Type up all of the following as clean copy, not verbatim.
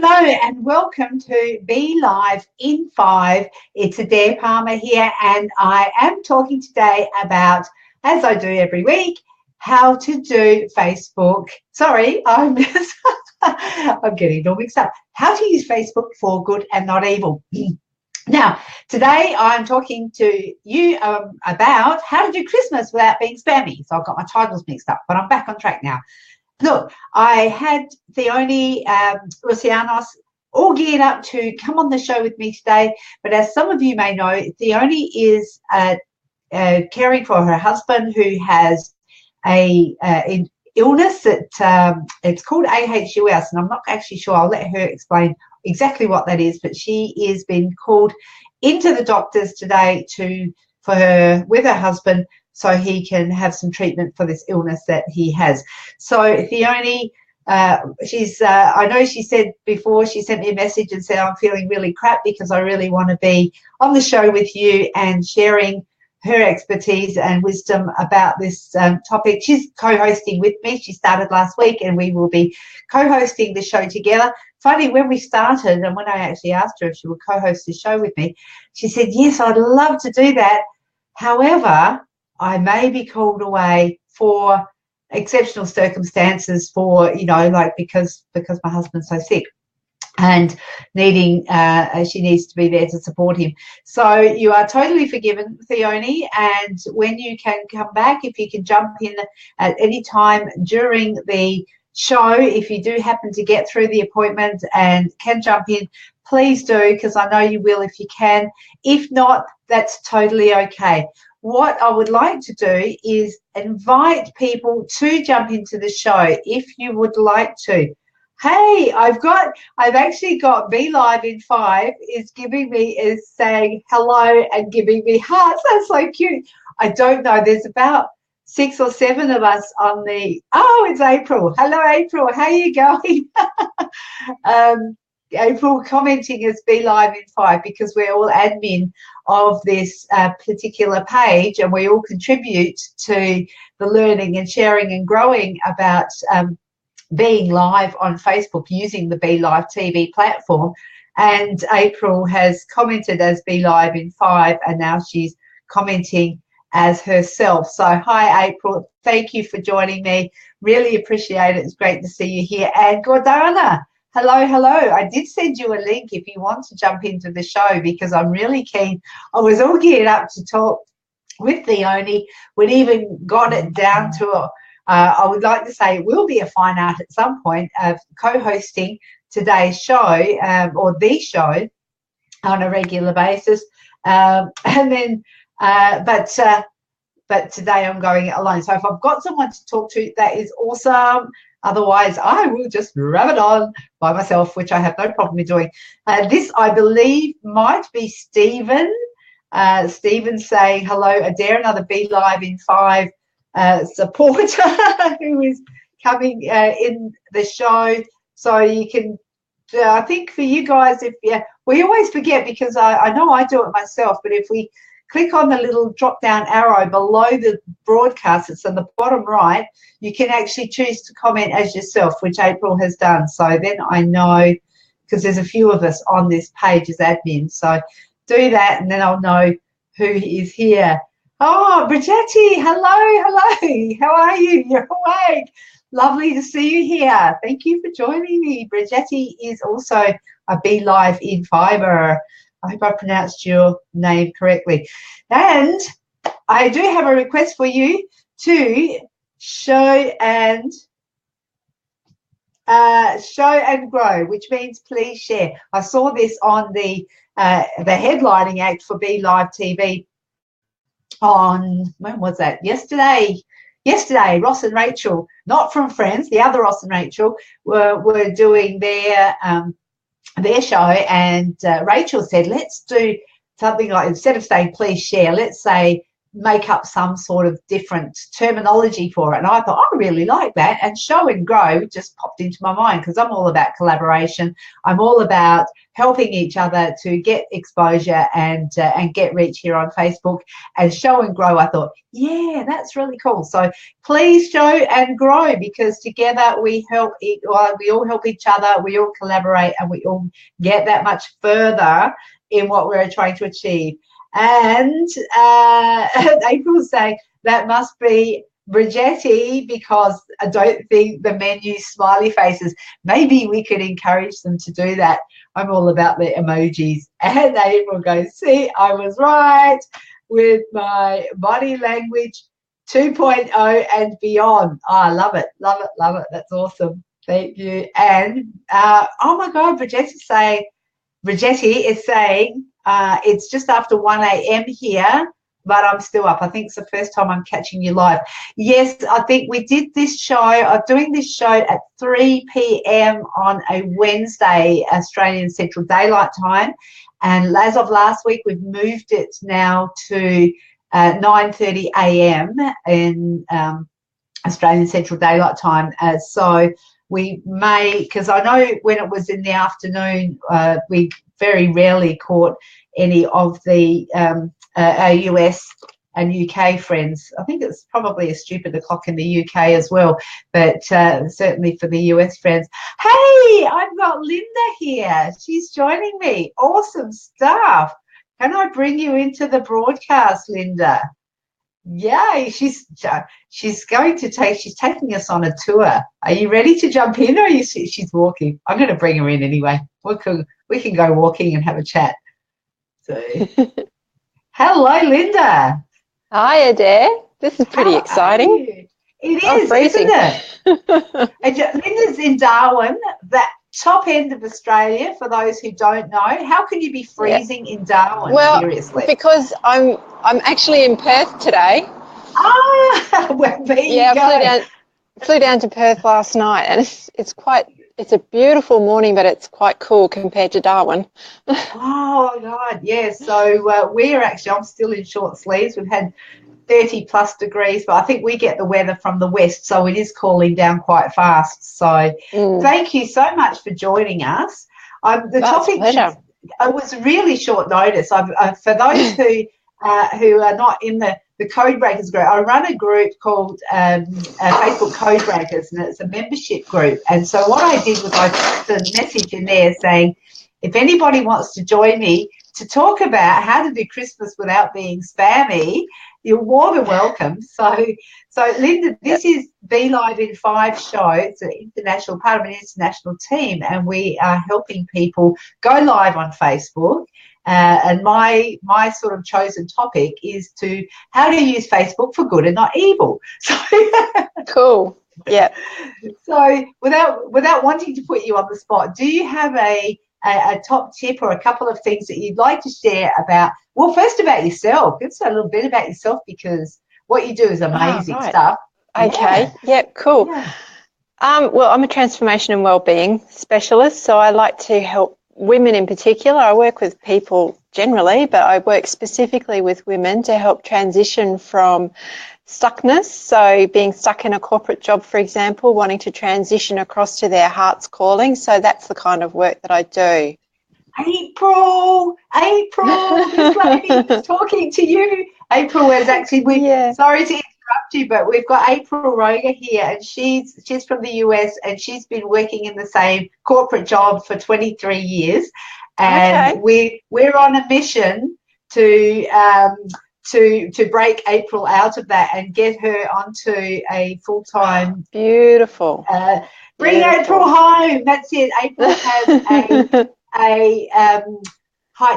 Hello and welcome to Be Live in 5. It's Adair Palmer here, and I am talking today about, as I do every week, how to do Facebook. Sorry, I'm getting it all mixed up. How to use Facebook for good and not evil. Now, today I'm talking to you about how to do Christmas without being spammy. So I've got my titles mixed up, but I'm back on track now. Look, I had Theone Rusianos all geared up to come on the show with me today, but as some of you may know, Theone is caring for her husband who has an illness that it's called AHUS, and I'm not actually sure. I'll let her explain exactly what that is, but she is being called into the doctors today with her husband, so he can have some treatment for this illness that he has. So Theone, I know she said before, she sent me a message and said, I'm feeling really crap because I really want to be on the show with you and sharing her expertise and wisdom about this topic. She's co-hosting with me. She started last week and we will be co-hosting the show together. Funny, when we started and when I actually asked her if she would co-host the show with me, she said, yes, I'd love to do that. However, I may be called away for exceptional circumstances for, because my husband's so sick and she needs to be there to support him. So you are totally forgiven, Theone, and when you can come back, if you can jump in at any time during the show, if you do happen to get through the appointment and can jump in, please do, because I know you will if you can. If not, that's totally okay. What I would like to do is invite people to jump into the show if you would like to. Hey, I've actually got Be Live in 5 is saying hello and giving me hearts. That's so cute. I don't know. There's about 6 or 7 of us on it's April. Hello, April. How are you going? April commenting as Be Live in 5 because we're all admin of this particular page and we all contribute to the learning and sharing and growing about being live on Facebook using the Be Live TV platform. And April has commented as Be Live in 5 and now she's commenting as herself. So hi, April. Thank you for joining me. Really appreciate it. It's great to see you here. And Gordana, hello. I did send you a link if you want to jump into the show because I'm really keen. I was all geared up to talk with Theone. We'd even got it down to I would like to say it will be a fine art at some point of co-hosting today's show or the show on a regular basis. But today I'm going it alone. So if I've got someone to talk to, that is awesome. Otherwise, I will just rub it on by myself, which I have no problem with doing. This, I believe, might be Stephen. Stephen saying, hello, Adair, another Be Live in 5 supporter who is coming in the show. So you can, I think for you guys, we always forget because I know I do it myself, but if we click on the little drop-down arrow below the broadcast, it's on the bottom right, you can actually choose to comment as yourself, which April has done. So then I know, because there's a few of us on this page as admin. So do that, and then I'll know who is here. Oh, Brigetti, hello. How are you? You're awake. Lovely to see you here. Thank you for joining me. Brigetti is also a Be Live in 5er. I hope I pronounced your name correctly. And I do have a request for you to show and grow, which means please share. I saw this on the headlining act for Be Live TV on, when was that? Yesterday, Ross and Rachel, not from Friends, the other Ross and Rachel were doing their show, and Rachel said, let's do something like, instead of saying please share, let's say make up some sort of different terminology for it. And I thought, I really like that. And show and grow just popped into my mind because I'm all about collaboration. I'm all about helping each other to get exposure and get reach here on Facebook. And show and grow, I thought, yeah, that's really cool. So please show and grow, because together we all help each other, we all collaborate, and we all get that much further in what we're trying to achieve. And April's saying that must be Brigetti, because I don't think the men use smiley faces. Maybe we could encourage them to do that. I'm all about the emojis. And April goes, see, I was right with my body language 2.0 and beyond. Oh, I love it, love it, love it. That's awesome. Thank you. And oh my God, Brigetti is saying it's just after 1 a.m. here, but I'm still up. I think it's the first time I'm catching you live. Yes, I think we did this show. I'm doing this show at 3 p.m. on a Wednesday, Australian Central Daylight Time. And as of last week, we've moved it now to 9:30 a.m. in Australian Central Daylight Time. So we may, because I know when it was in the afternoon, we very rarely caught any of the US and UK friends. I think it's probably a stupid o'clock in the UK as well, but certainly for the US friends. Hey, I've got Linda here. She's joining me. Awesome stuff. Can I bring you into the broadcast, Linda? Yay, she's taking us on a tour. Are you ready to jump in, or she's walking? I'm going to bring her in anyway. We can go walking and have a chat. So, hello, Linda. Hi, Adair. This is pretty exciting. It is, isn't it? Linda's in Darwin, that top end of Australia, for those who don't know. How can you be freezing in Darwin, seriously? Because I'm actually in Perth today. Well, there you go. Flew down to Perth last night, and it's a beautiful morning, but it's quite cool compared to Darwin. Oh God, yes. Yeah. So I'm still in short sleeves. We've had 30 plus degrees, but I think we get the weather from the west, so it is cooling down quite fast. So thank you so much for joining us. The topic was really short notice. For those who are not in the Code Breakers group, I run a group called Facebook Code Breakers, and it's a membership group. And so what I did was I put a message in there saying, if anybody wants to join me to talk about how to do Christmas without being spammy, you're more than welcome. So Linda, this is Belive in 5 show. It's part of an international team, and we are helping people go live on Facebook. And my sort of chosen topic is how to use Facebook for good and not evil. So cool. Yeah. So without wanting to put you on the spot, do you have a top tip or a couple of things that you'd like to share about? Well, first about yourself. Give us a little bit about yourself, because what you do is amazing stuff. Okay. Yeah. Cool. Yeah. Well, I'm a transformation and wellbeing specialist, so I like to help women in particular. I work with people generally, but I work specifically with women to help transition from stuckness, so being stuck in a corporate job, for example, wanting to transition across to their heart's calling. So that's the kind of work that I do. April, this lady is talking to you. April is actually, sorry to interrupt you, but we've got April Roger here, and she's from the US, and she's been working in the same corporate job for 23 years. And we're on a mission to break April out of that and get her onto a full-time. Beautiful. Bring April home. That's it. April has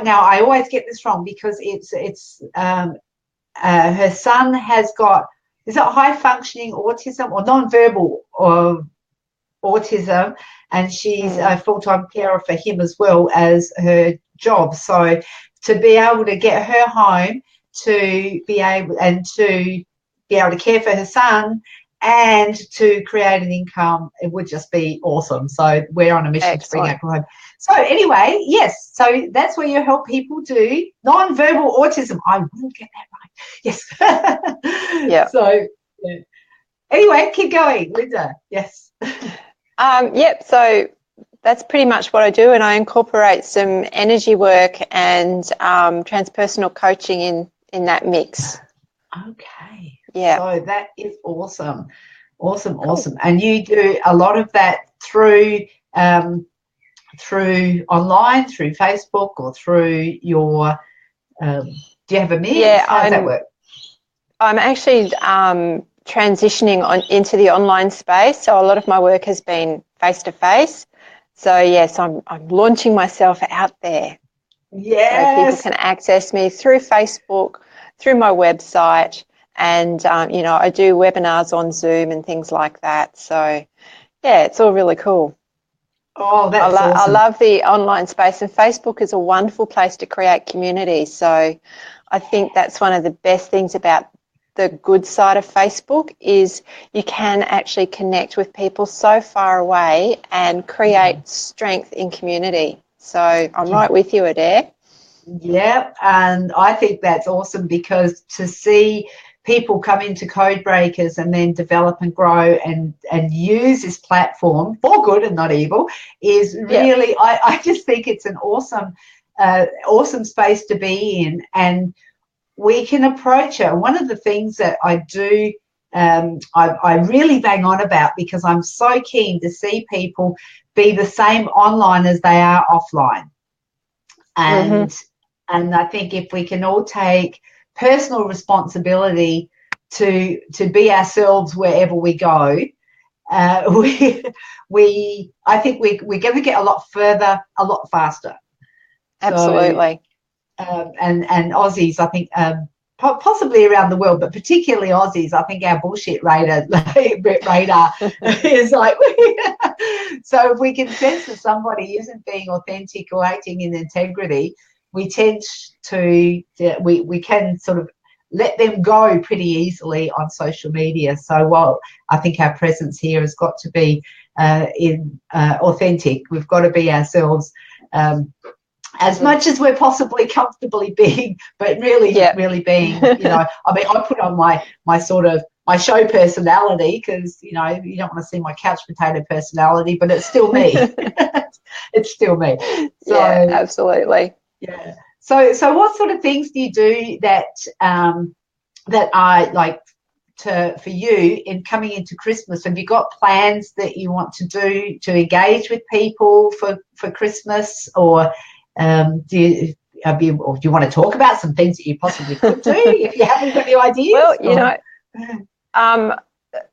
now I always get this wrong because it's her son has got, is it high functioning autism or non-verbal or autism, and she's a full-time carer for him as well as her job. So to be able to get her home to be able to care for her son and to create an income, it would just be awesome. So we're on a mission to bring April home. So anyway, yes, so that's where you help people do non-verbal autism. I will get that right. Yes. Yeah. So yeah. Anyway, keep going, Linda. Yes. Yep. So that's pretty much what I do, and I incorporate some energy work and transpersonal coaching in that mix. Okay. Yeah. So that is awesome. Awesome, Cool. awesome. And you do a lot of that through online, through Facebook, or through your do you have a mix? Yeah, How does that work? I'm actually transitioning into the online space. So a lot of my work has been face-to-face. So yes, I'm launching myself out there. Yes. So people can access me through Facebook, through my website, and I do webinars on Zoom and things like that. So yeah, it's all really cool. Oh, that's awesome. I love the online space, and Facebook is a wonderful place to create community. So I think that's one of the best things about the good side of Facebook is you can actually connect with people so far away and create strength in community. So I'm right with you, Adair. Yeah, and I think that's awesome because to see people come into Code Breakers and then develop and grow and use this platform for good and not evil is really, I just think it's an awesome space to be in, and we can approach it. One of the things that I do, I really bang on about because I'm so keen to see people be the same online as they are offline. And I think if we can all take personal responsibility to be ourselves wherever we go, I think we're going to get a lot further, a lot faster. Absolutely. So, and Aussies, I think, possibly around the world, but particularly Aussies, I think our bullshit radar is like, so if we can sense that somebody isn't being authentic or acting in integrity, we tend to, we can sort of let them go pretty easily on social media. So while I think our presence here has got to be authentic, we've got to be ourselves, as much as we're possibly comfortably being, but really being, I mean, I put on my sort of my show personality because, you don't want to see my couch potato personality, but it's still me. It's still me. So, yeah, absolutely. Yeah. So what sort of things do you do that are like for you in coming into Christmas? Have you got plans that you want to do to engage with people for Christmas, or do you want to talk about some things that you possibly could do if you haven't got any ideas? Well,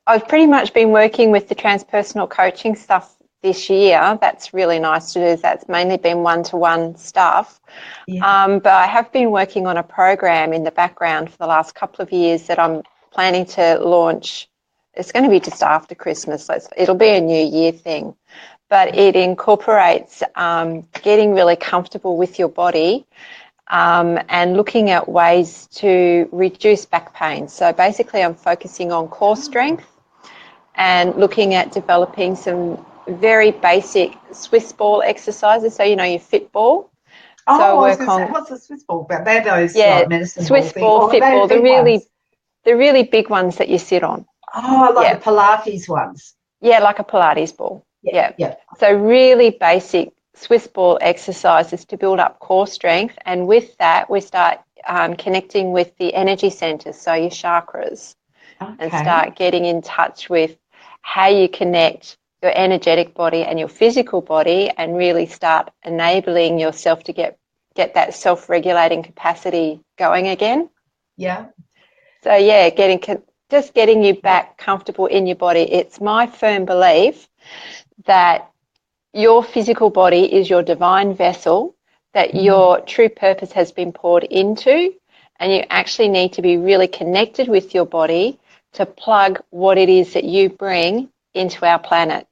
I've pretty much been working with the transpersonal coaching stuff this year. That's really nice to do. That's mainly been one-to-one stuff. Yeah. But I have been working on a program in the background for the last couple of years that I'm planning to launch. It's going to be just after Christmas. So it'll be a New Year thing. But it incorporates getting really comfortable with your body and looking at ways to reduce back pain. So basically I'm focusing on core strength and looking at developing some very basic Swiss ball exercises. So, your fit ball. Oh, so what's a Swiss ball? But they're those medicine Swiss ball, fit ball, the really big ones that you sit on. Oh, like the Pilates ones. Yeah, like a Pilates ball. Yeah. Yeah. So really basic Swiss ball exercises to build up core strength. And with that, we start connecting with the energy centers, so your chakras, and start getting in touch with how you connect your energetic body and your physical body and really start enabling yourself to get that self-regulating capacity going again. Yeah. So, yeah, getting you back comfortable in your body. It's my firm belief that your physical body is your divine vessel that your true purpose has been poured into, and you actually need to be really connected with your body to plug what it is that you bring into our planet.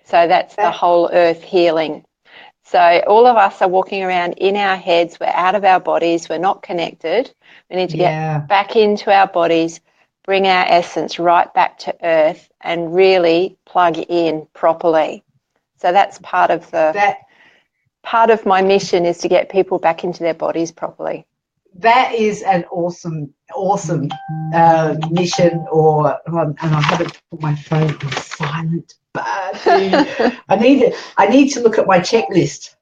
So that's the whole earth healing. So all of us are walking around in our heads. We're out of our bodies. We're not connected. We need to get back into our bodies, bring our essence right back to earth and really plug in properly. So that's part of my mission, is to get people back into their bodies properly. That is an awesome mission. And I haven't put my phone on silent, but I need to look at my checklist.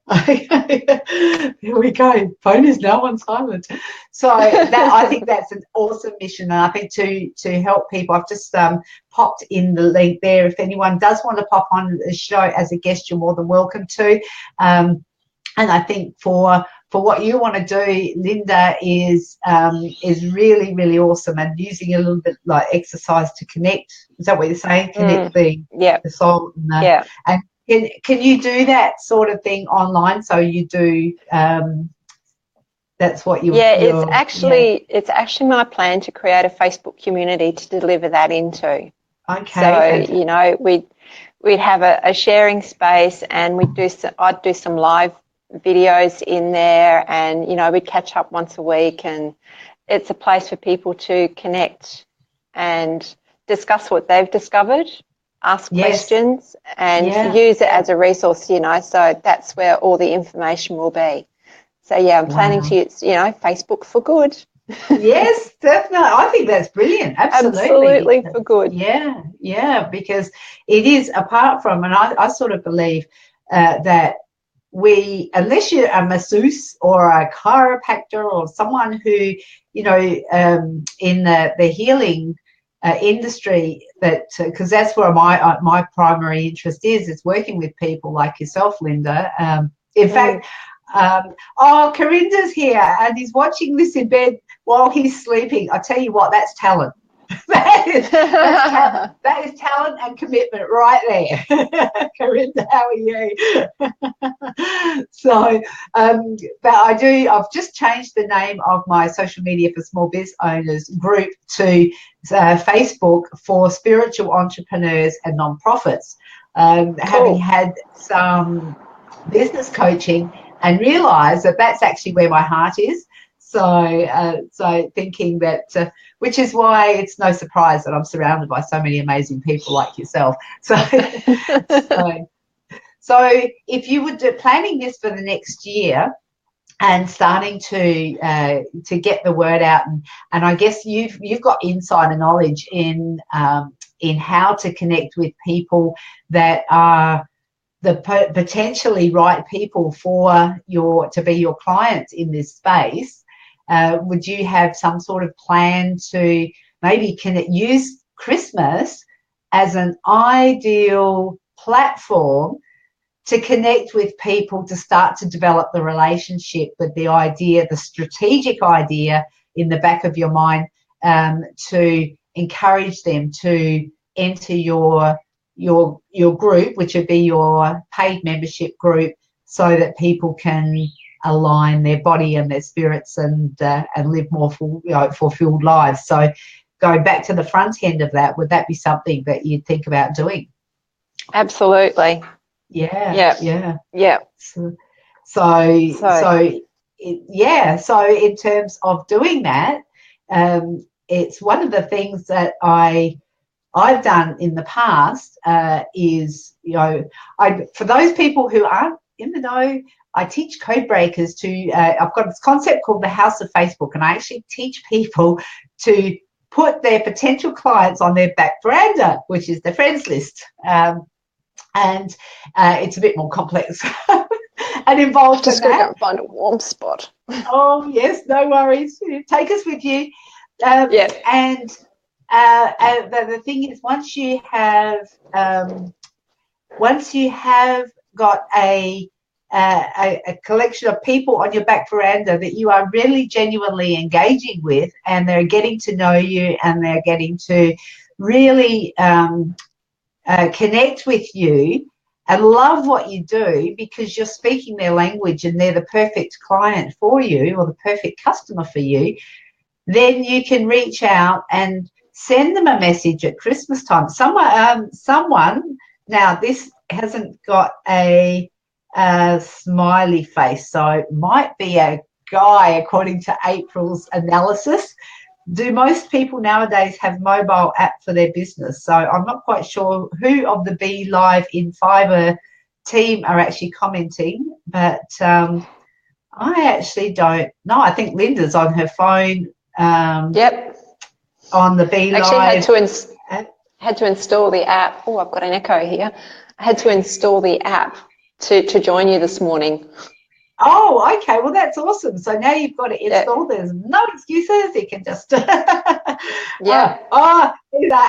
Here we go. Phone is now on silent. So I think that's an awesome mission, and I think to help people. I've just popped in the link there. If anyone does want to pop on the show as a guest, you're more than welcome to. And I think for what you want to do, Linda, is really, really awesome, and using a little bit like exercise to connect. Is that what you're saying? Connect the soul and can you do that sort of thing online? So you do. That's what you. Yeah, it's actually my plan to create a Facebook community to deliver that into. Okay. So you know, we'd have a sharing space, and I'd do some live videos in there, and you know, we'd catch up once a week, and it's a place for people to connect and discuss what they've discovered, ask questions, and use it as a resource, you know. So that's where all the information will be. So I'm planning to use, you know, Facebook for good. Yes, definitely. I think that's brilliant. Absolutely for good. Yeah, because it is, apart from, and I sort of believe that unless you're a masseuse or a chiropractor or someone who, you know, in the healing industry, that because that's where my primary interest is working with people like yourself, Linda. In fact, Corinda's here and he's watching this in bed while he's sleeping. I tell you what, that's talent. That is talent and commitment right there. Corinda, how are you? So, but I've just changed the name of my social media for small biz owners group to Facebook for spiritual entrepreneurs and nonprofits. Having had some business coaching and realised that that's actually where my heart is. So thinking that, which is why it's no surprise that I'm surrounded by so many amazing people like yourself. So if you were planning this for the next year and starting to get the word out, and I guess you've got insider knowledge in how to connect with people that are the potentially right people to be your clients in this space. Would you have some sort of plan to maybe use Christmas as an ideal platform to connect with people, to start to develop the relationship, with the strategic idea in the back of your mind, to encourage them to enter your group, which would be your paid membership group, so that people can align their body and their spirits and live more fulfilled lives. So going back to the front end of that, would that be something that you'd think about doing? Absolutely. Yeah. So in terms of doing that, it's one of the things that I've done in the past is, you know, for those people who aren't in the know, I teach code breakers I've got this concept called the House of Facebook, and I actually teach people to put their potential clients on their back veranda, which is the friends list. And it's a bit more complex and involved. Just going to go and find a warm spot. Oh, yes, no worries. Take us with you. And the thing is, once you have got a collection of people on your back veranda that you are really genuinely engaging with, and they're getting to know you, and they're getting to really connect with you and love what you do, because you're speaking their language and they're the perfect client for you, or the perfect customer for you, then you can reach out and send them a message at Christmas time. Someone now, this hasn't got a smiley face, so it might be a guy according to April's analysis, do most people nowadays have mobile app for their business? So I'm not quite sure who of the Be Live in Fiverr team are actually commenting, but I actually don't know. I think Linda's on her phone. Yep. On the Be Live. Actually had to install the app. Oh, I've got an echo here. I had to install the app to join you this morning. Oh, okay. Well, that's awesome. So now you've got it installed. Yep. There's no excuses. You can just. Yeah.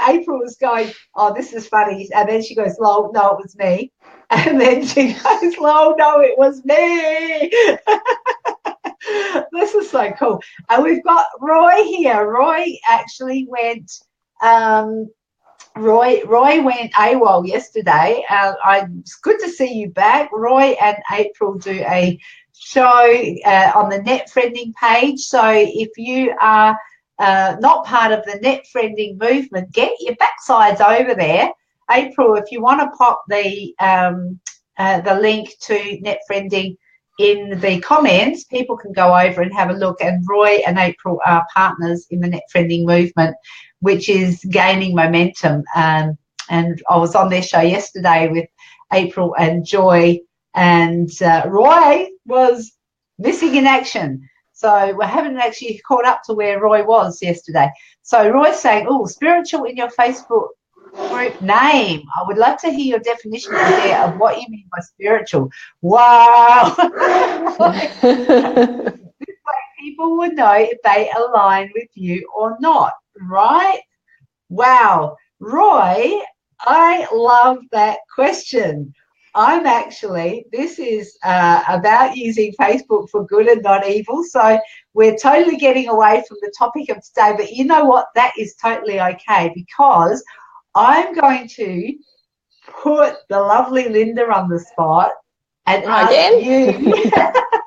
April was going, oh, this is funny. And then she goes, lol, no, it was me. And then she goes, lol, no, it was me. This is so cool. And we've got Roy here. Roy actually went. Roy went AWOL yesterday. It's good to see you back. Roy and April do a show on the Net Friending page. So if you are not part of the Net Friending movement, get your backsides over there. April, if you want to pop the link to Net Friending in the comments, people can go over and have a look. And Roy and April are partners in the Net Friending movement, which is gaining momentum. And I was on their show yesterday with April and Joy, and Roy was missing in action. So we haven't actually caught up to where Roy was yesterday. So Roy's saying, oh, spiritual in your Facebook group name. I would love to hear your definition there of what you mean by spiritual. Wow. This way people will know if they align with you or not, right? Wow. Roy, I love that question. This is about using Facebook for good and not evil. So we're totally getting away from the topic of today, but you know what? That is totally okay, because I'm going to put the lovely Linda on the spot and ask you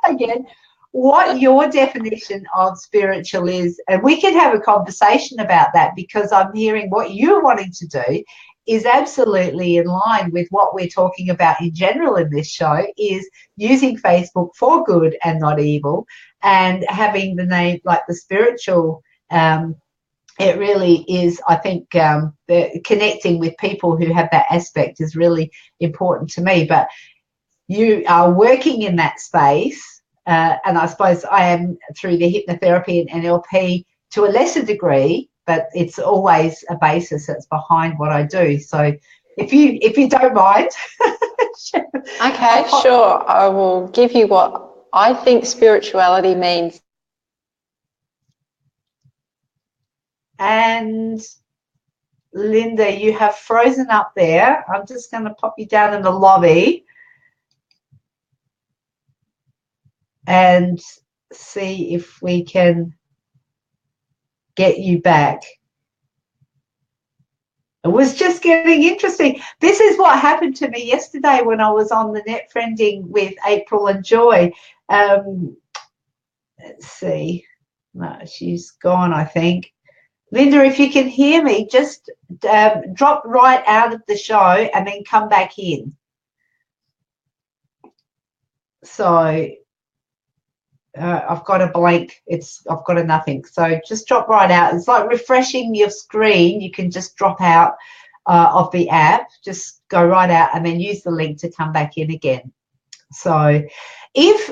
again what your definition of spiritual is. And we can have a conversation about that, because I'm hearing what you're wanting to do is absolutely in line with what we're talking about in general in this show, is using Facebook for good and not evil, and having the name like the spiritual. It really is, I think, connecting with people who have that aspect is really important to me. But you are working in that space, and I suppose I am through the hypnotherapy and NLP to a lesser degree, but it's always a basis that's behind what I do. So if you don't mind. Okay, sure. I will give you what I think spirituality means. And Linda, you have frozen up there. I'm just going to pop you down in the lobby and see if we can get you back. It was just getting interesting. This is what happened to me yesterday when I was on the Net Friending with April and Joy. Let's see. No, she's gone, I think. Linda, if you can hear me, just drop right out of the show and then come back in. So I've got a blank. I've got a nothing. So just drop right out. It's like refreshing your screen. You can just drop out of the app. Just go right out and then use the link to come back in again. So if,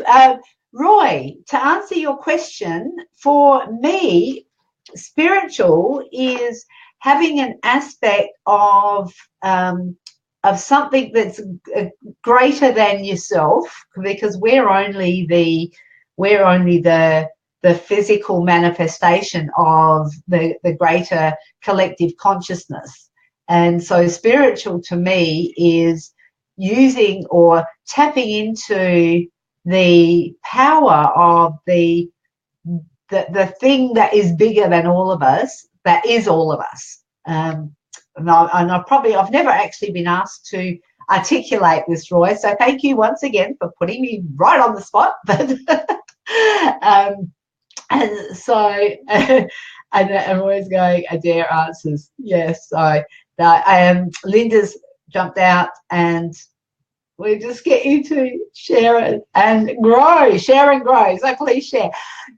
Roy, to answer your question, for me, spiritual is having an aspect of something that's greater than yourself, because we're only the physical manifestation of the greater collective consciousness. And so spiritual to me is using or tapping into the power of the thing that is bigger than all of us, that is all of us. And I've never actually been asked to articulate this, Roy, so thank you once again for putting me right on the spot. But and so and I'm always going, Adair answers yes. So Linda's jumped out, and We just get you to share it and grow, share and grow. So please share.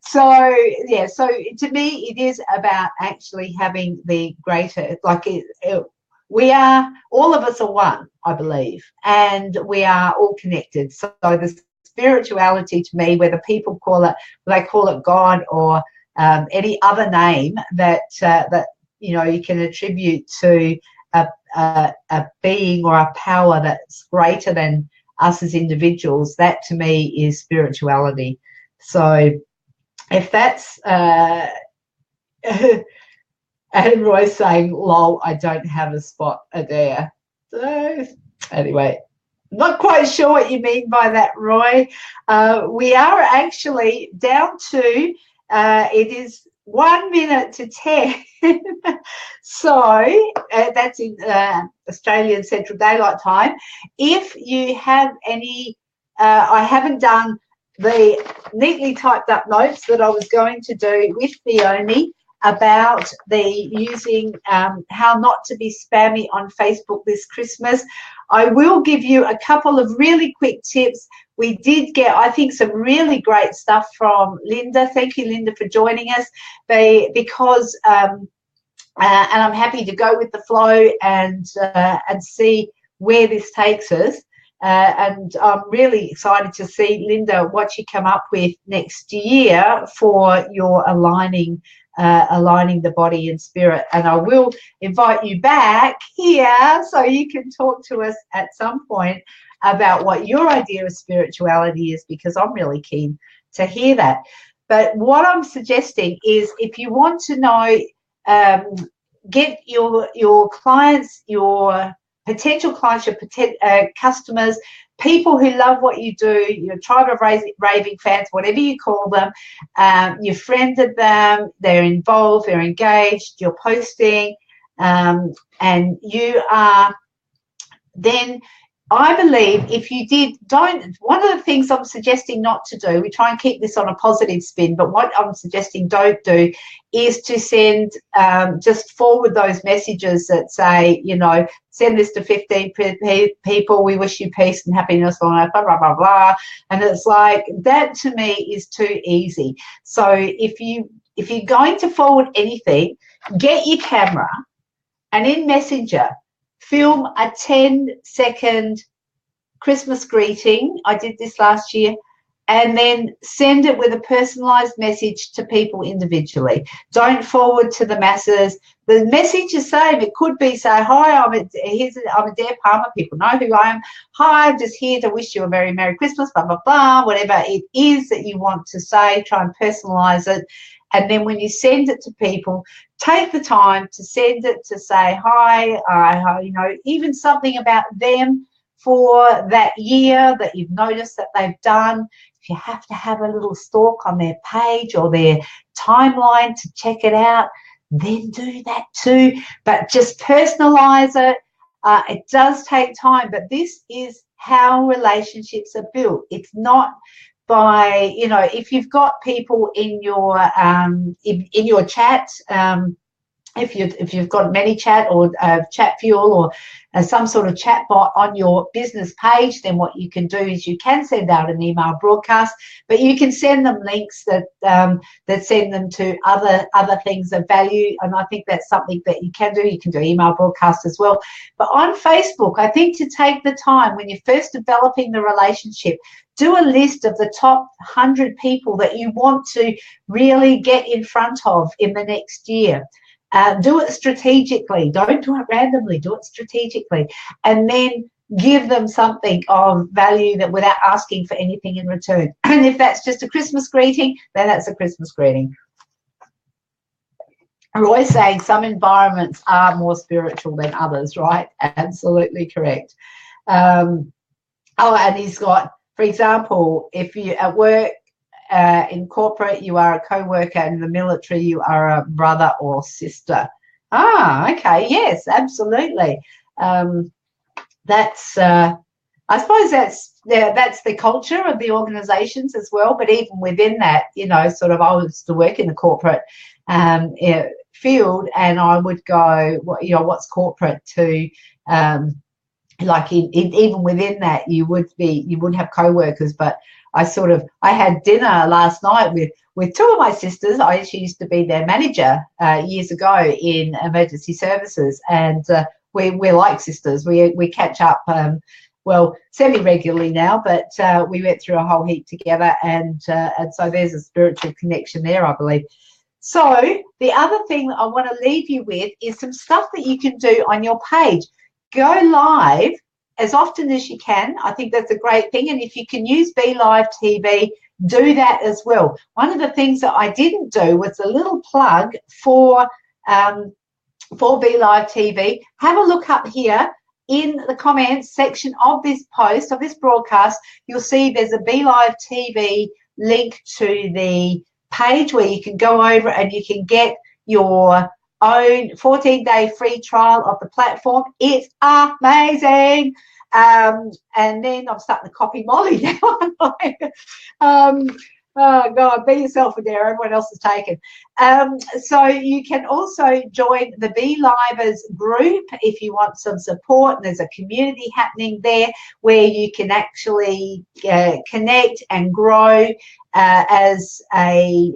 So, yeah, so to me, it is about actually having the greater, like we are, all of us are one, I believe, and we are all connected. So the spirituality to me, whether people call it, they call it God or any other name that you can attribute to a being or a power that's greater than us as individuals, that to me is spirituality. So if that's and Roy's saying, lol, I don't have a spot there. So anyway, not quite sure what you mean by that, Roy. We are actually down to it is 1 minute to 10. So that's in Australian Central Daylight Time. If you have any, I haven't done the neatly typed up notes that I was going to do with Fiona about the using how not to be spammy on Facebook this Christmas. I will give you a couple of really quick tips. We did get, I think, some really great stuff from Linda. Thank you, Linda, for joining us. Because and I'm happy to go with the flow and see where this takes us. And I'm really excited to see, Linda, what you come up with next year for your aligning the body and spirit. And I will invite you back here so you can talk to us at some point about what your idea of spirituality is, because I'm really keen to hear that. But what I'm suggesting is, if you want to know, get your clients, your potential clients, your customers, people who love what you do, your tribe of raving fans, whatever you call them, you've friended them, they're involved, they're engaged, you're posting, and you are then, I believe if you one of the things I'm suggesting not to do, we try and keep this on a positive spin, but what I'm suggesting don't do is to send, just forward those messages that say, send this to 15 people, we wish you peace and happiness, blah, blah, blah, blah, blah. And it's like, that to me is too easy. So if you're going to forward anything, get your camera and in Messenger, film a 10-second Christmas greeting. I did this last year. And then send it with a personalised message to people individually. Don't forward to the masses. The message is the same. It could be, say, hi, I'm Adair Palmer. People know who I am. Hi, I'm just here to wish you a very Merry Christmas, blah, blah, blah. Whatever it is that you want to say, try and personalise it. And then when you send it to people, take the time to send it to say, hi, even something about them for that year that you've noticed that they've done. If you have to have a little stalk on their page or their timeline to check it out, then do that too. But just personalise it. It does take time, but this is how relationships are built. It's not by, if you've got people in your chat, if you've got ManyChat or Chat Fuel or some sort of chat bot on your business page, then what you can do is you can send out an email broadcast, but you can send them links that send them to other things of value. And I think that's something that you can do. You can do email broadcast as well. But on Facebook, I think to take the time when you're first developing the relationship, do a list of the top 100 people that you want to really get in front of in the next year. Do it strategically. Don't do it randomly. Do it strategically. And then give them something of value that without asking for anything in return. And if that's just a Christmas greeting, then that's a Christmas greeting. Roy's saying some environments are more spiritual than others, right? Absolutely correct. And he's got, for example, if you at work, in corporate, you are a co-worker, and in the military, you are a brother or sister. Okay, yes, absolutely. That's, I suppose that's the culture of the organisations as well. But even within that, sort of, I was to work in the corporate field, and I would go, what's corporate to like even within that, you would have co-workers. But I had dinner last night with two of my sisters. I actually used to be their manager years ago in emergency services, and we're like sisters. We catch up, well, semi-regularly now, but we went through a whole heap together, and so there's a spiritual connection there, I believe. So the other thing that I want to leave you with is some stuff that you can do on your page. Go live as often as you can. I think that's a great thing. And if you can use Belive TV, do that as well. One of the things that I didn't do was a little plug for Belive TV. Have a look up here in the comments section of this post, of this broadcast. You'll see there's a Belive TV link to the page where you can go over and you can get your own 14-day free trial of the platform. It's amazing. And then I'm starting to copy Molly now. Oh God, be yourself there. Everyone else is taken. So you can also join the Belivers group if you want some support. And there's a community happening there where you can actually connect and grow as a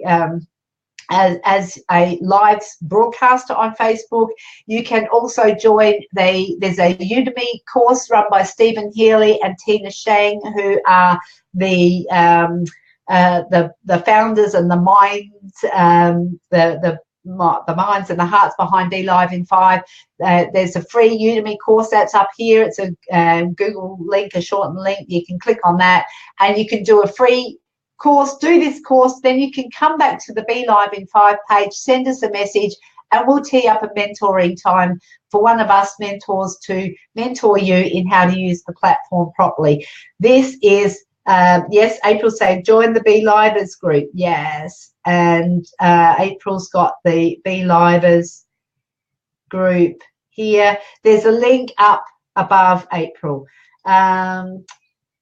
live broadcaster on Facebook. You can also join there's a Udemy course run by Stephen Healy and Tina Shang, who are the founders and the minds, the minds and the hearts behind Belive in 5. There's a free Udemy course that's up here. It's a Google link, a shortened link. You can click on that and you can do a free course, do this course, then you can come back to the Belive in 5 page, send us a message, and we'll tee up a mentoring time for one of us mentors to mentor you in how to use the platform properly. This is yes, April saying join the Belivers group. Yes, and April's got the Belivers group here. There's a link up above, April.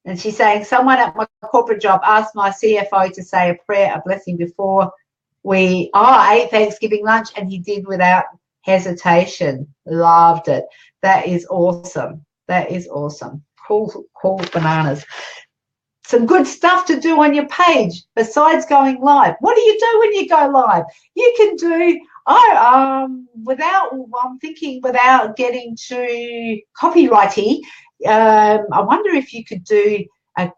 And she's saying, someone at my corporate job asked my CFO to say a prayer, a blessing before we ate Thanksgiving lunch, and he did without hesitation. Loved it. That is awesome. That is awesome. Cool bananas. Some good stuff to do on your page besides going live. What do you do when you go live? You can do, without getting too copyrighty, I wonder if you could do you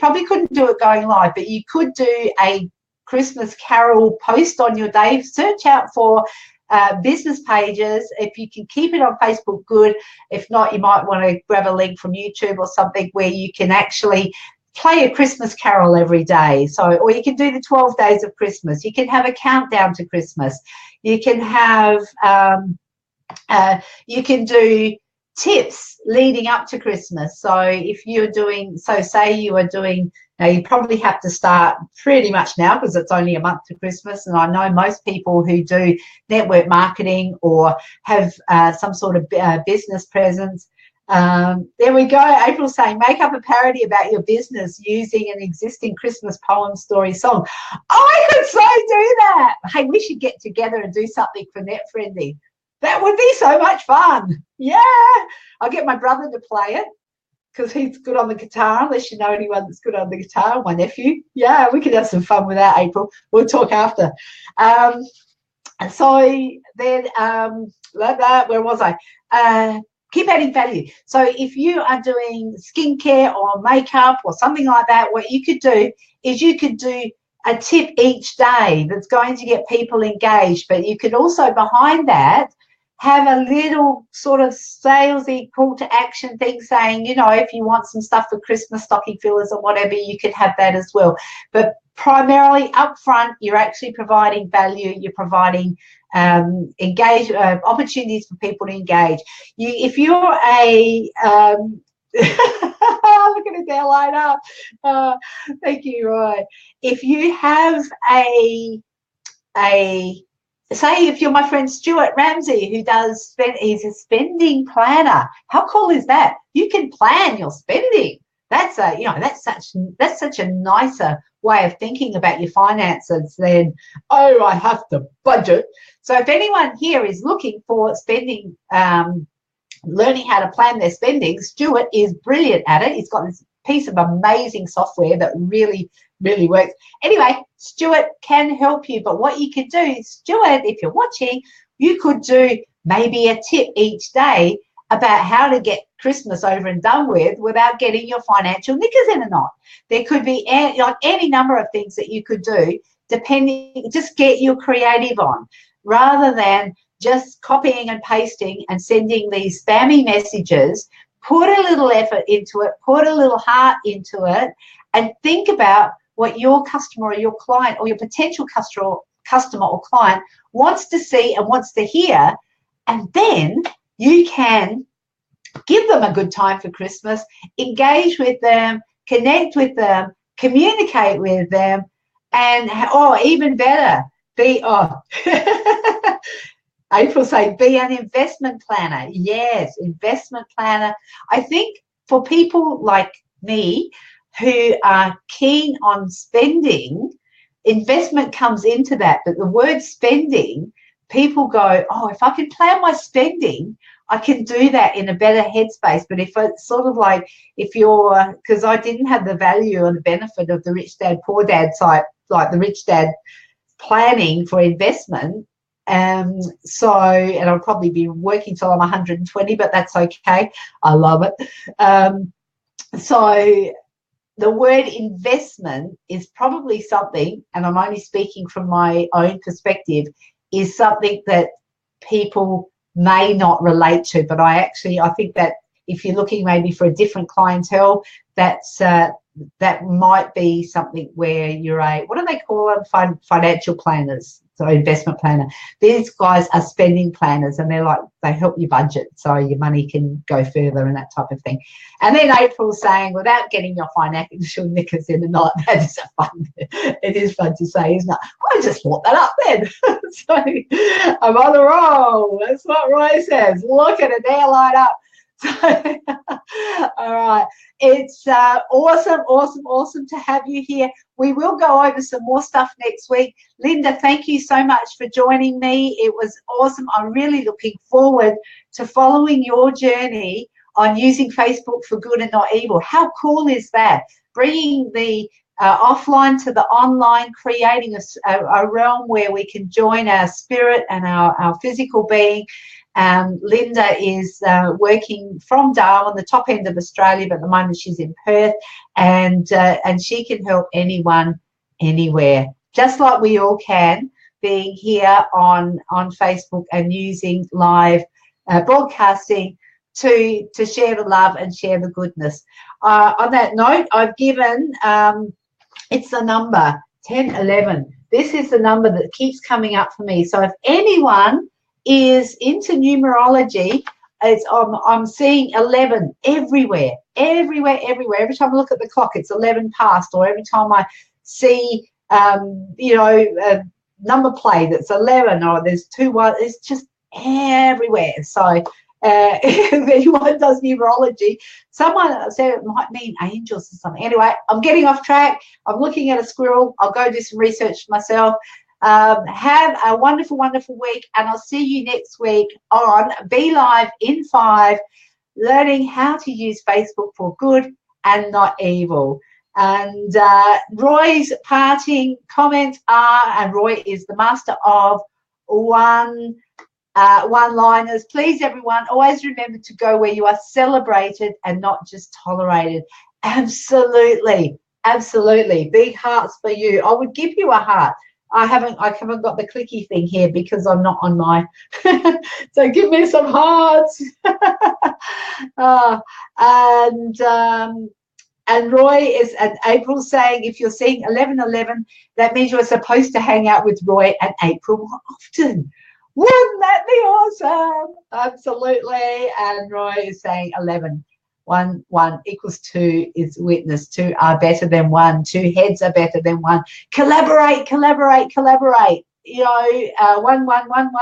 probably couldn't do it going live, but you could do a Christmas carol post on your day. Search out for business pages. If you can keep it on Facebook, good. If not, you might want to grab a link from YouTube or something where you can actually play a Christmas carol every day. So, or you can do the 12 days of Christmas. You can have a countdown to Christmas. You can have you can do tips leading up to Christmas. So if you're doing, say you are doing, now you probably have to start pretty much now because it's only a month to Christmas, and I know most people who do network marketing or have some sort of business presence. There we go. April saying, make up a parody about your business using an existing Christmas poem, story, song. I could so do that. Hey, we should get together and do something for Net Friendly. That would be so much fun. Yeah. I'll get my brother to play it because he's good on the guitar, unless you know anyone that's good on the guitar, my nephew. Yeah, we could have some fun with that, April. We'll talk after. So then, where was I? Keep adding value. So if you are doing skincare or makeup or something like that, what you could do is you could do a tip each day that's going to get people engaged, but you could also, behind that, have a little sort of salesy call to action thing saying, you know, if you want some stuff for Christmas, stocking fillers or whatever, you could have that as well. But primarily up front, you're actually providing value. You're providing opportunities for people to engage. If you're a look at it there, line up. Thank you, Roy. If you have say if you're my friend Stuart Ramsey, who he's a spending planner. How cool is that? You can plan your spending. That's such a nicer way of thinking about your finances than, oh, I have to budget. So if anyone here is looking for spending learning how to plan their spending. Stuart is brilliant at it. He's got this piece of amazing software that really, really works. Anyway, Stuart can help you. But what you could do, Stuart, if you're watching, you could do maybe a tip each day about how to get Christmas over and done with without getting your financial knickers in a knot. There could be any number of things that you could do, depending, just get your creative on, rather than just copying and pasting and sending these spammy messages. Put a little effort into it, put a little heart into it, and think about what your customer or your client or your potential customer or client wants to see and wants to hear, and then you can give them a good time for Christmas, engage with them, connect with them, communicate with them, and, even better, April saying, be an investment planner. Yes, investment planner. I think for people like me who are keen on spending, investment comes into that. But the word spending, people go, oh, if I can plan my spending, I can do that in a better headspace. But if it's sort of like, if you're, because I didn't have the value and the benefit of the rich dad, poor dad type, like the rich dad planning for investment. And I'll probably be working till I'm 120, but that's okay. I love it. So the word investment is probably something, and I'm only speaking from my own perspective, is something that people may not relate to. But I think that if you're looking maybe for a different clientele, that might be something where you're what do they call them? Financial planners. So investment planner. These guys are spending planners, and they help you budget so your money can go further and that type of thing. And then April's saying, without getting your financial knickers in the knot, it is fun to say, isn't it? I just thought that up then. So I'm on the roll. That's what Roy says. Look at it, there, light up. So, all right. It's awesome to have you here. We will go over some more stuff next week. Linda, thank you so much for joining me. It was awesome. I'm really looking forward to following your journey on using Facebook for good and not evil. How cool is that? Bringing the offline to the online, creating a realm where we can join our spirit and our physical being. Linda is working from Darwin, the top end of Australia, but at the moment she's in Perth, and she can help anyone, anywhere, just like we all can, being here on Facebook and using live broadcasting to share the love and share the goodness. On that note, I've given, it's the number 1011. This is the number that keeps coming up for me. So if anyone is into numerology, I'm seeing 11 everywhere. Every time I look at the clock, it's 11 past, or every time I see a number plate that's 11, or there's 2 1, it's just everywhere. So if anyone does numerology, someone said it might mean angels or something. Anyway, I'm getting off track. I'm looking at a squirrel. I'll go do some research myself. Have a wonderful, wonderful week, and I'll see you next week on Belive in 5, learning how to use Facebook for good and not evil. And Roy's parting comments are, and Roy is the master of one-liners. Please, everyone, always remember to go where you are celebrated and not just tolerated. Absolutely. Big hearts for you. I would give you a heart. I haven't got the clicky thing here because I'm not on my so give me some hearts. And Roy is, and April saying, if you're seeing 1111, that means you're supposed to hang out with Roy and April more often. Wouldn't that be awesome? Absolutely. And Roy is saying 11. 1 equals 2 is witness. 2 are better than 1. 2 heads are better than 1. Collaborate. 1 1 1 1.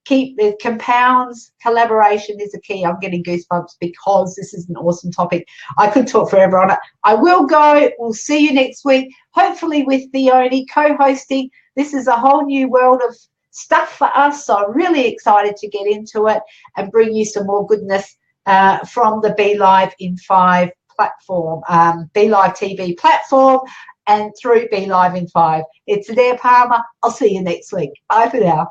Keep the compounds. Collaboration is a key. I'm getting goosebumps because this is an awesome topic. I could talk forever on it. I will go. We'll see you next week, hopefully with Theone co-hosting. This is a whole new world of stuff for us. So I'm really excited to get into it and bring you some more goodness from the Belive in 5 platform, Belive TV platform, and through Belive in 5. It's Adair Palmer. I'll see you next week. Bye for now.